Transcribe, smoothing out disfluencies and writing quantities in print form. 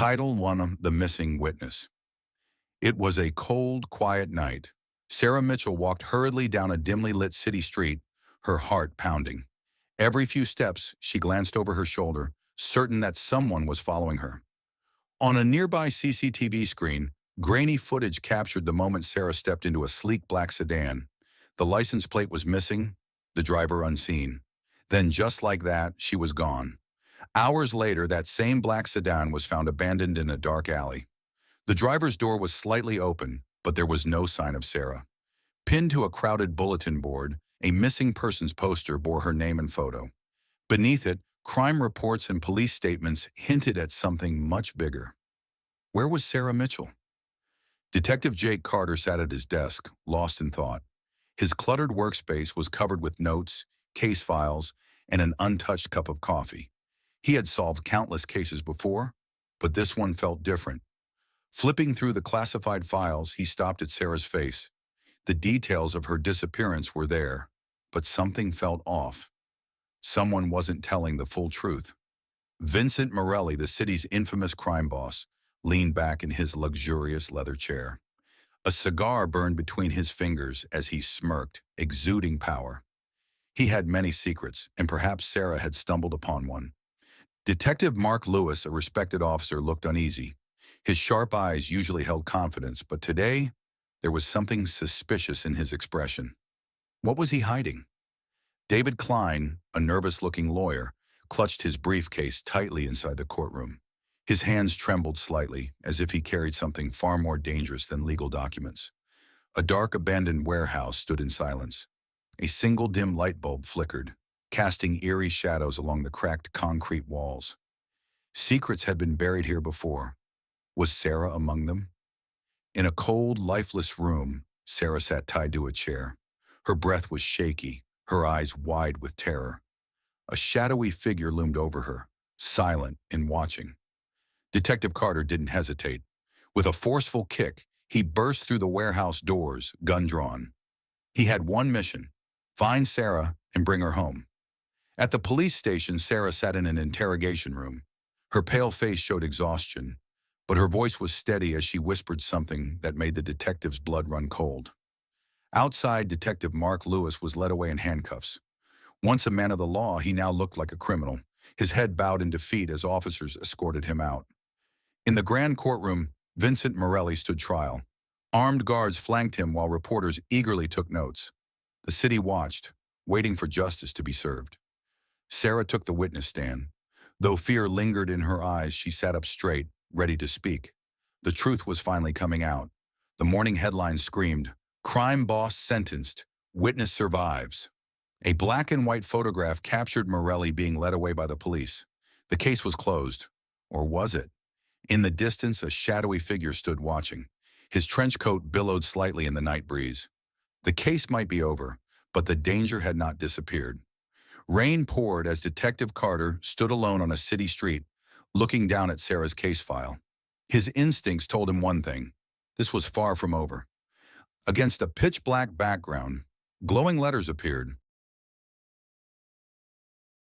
Title 1: The Missing Witness. It was a cold, quiet night. Sarah Mitchell walked hurriedly down a dimly lit city street, her heart pounding. Every few steps, she glanced over her shoulder, certain that someone was following her. On a nearby CCTV screen, grainy footage captured the moment Sarah stepped into a sleek black sedan. The license plate was missing, the driver unseen. Then just like that, she was gone. Hours later, that same black sedan was found abandoned in a dark alley. The driver's door was slightly open, but there was no sign of Sarah. Pinned to a crowded bulletin board, a missing persons poster bore her name and photo. Beneath it, crime reports and police statements hinted at something much bigger. Where was Sarah Mitchell? Detective Jake Carter sat at his desk, lost in thought. His cluttered workspace was covered with notes, case files, and an untouched cup of coffee. He had solved countless cases before, but this one felt different. Flipping through the classified files, he stopped at Sarah's face. The details of her disappearance were there, but something felt off. Someone wasn't telling the full truth. Vincent Morelli, the city's infamous crime boss, leaned back in his luxurious leather chair. A cigar burned between his fingers as he smirked, exuding power. He had many secrets, and perhaps Sarah had stumbled upon one. Detective Mark Lewis, a respected officer, looked uneasy. His sharp eyes usually held confidence, but today, there was something suspicious in his expression. What was he hiding? David Klein, a nervous-looking lawyer, clutched his briefcase tightly inside the courtroom. His hands trembled slightly, as if he carried something far more dangerous than legal documents. A dark, abandoned warehouse stood in silence. A single dim light bulb flickered, casting eerie shadows along the cracked concrete walls. Secrets had been buried here before. Was Sarah among them? In a cold, lifeless room, Sarah sat tied to a chair. Her breath was shaky, her eyes wide with terror. A shadowy figure loomed over her, silent and watching. Detective Carter didn't hesitate. With a forceful kick, he burst through the warehouse doors, gun drawn. He had one mission: find Sarah and bring her home. At the police station, Sarah sat in an interrogation room. Her pale face showed exhaustion, but her voice was steady as she whispered something that made the detective's blood run cold. Outside, Detective Mark Lewis was led away in handcuffs. Once a man of the law, he now looked like a criminal, his head bowed in defeat as officers escorted him out. In the grand courtroom, Vincent Morelli stood trial. Armed guards flanked him while reporters eagerly took notes. The city watched, waiting for justice to be served. Sarah took the witness stand. Though fear lingered in her eyes, she sat up straight, ready to speak. The truth was finally coming out. The morning headlines screamed, "Crime boss sentenced, witness survives." A black and white photograph captured Morelli being led away by the police. The case was closed. Or was it? In the distance, a shadowy figure stood watching. His trench coat billowed slightly in the night breeze. The case might be over, but the danger had not disappeared. Rain poured as Detective Carter stood alone on a city street, looking down at Sarah's case file. His instincts told him one thing: this was far from over. Against a pitch-black background, glowing letters appeared.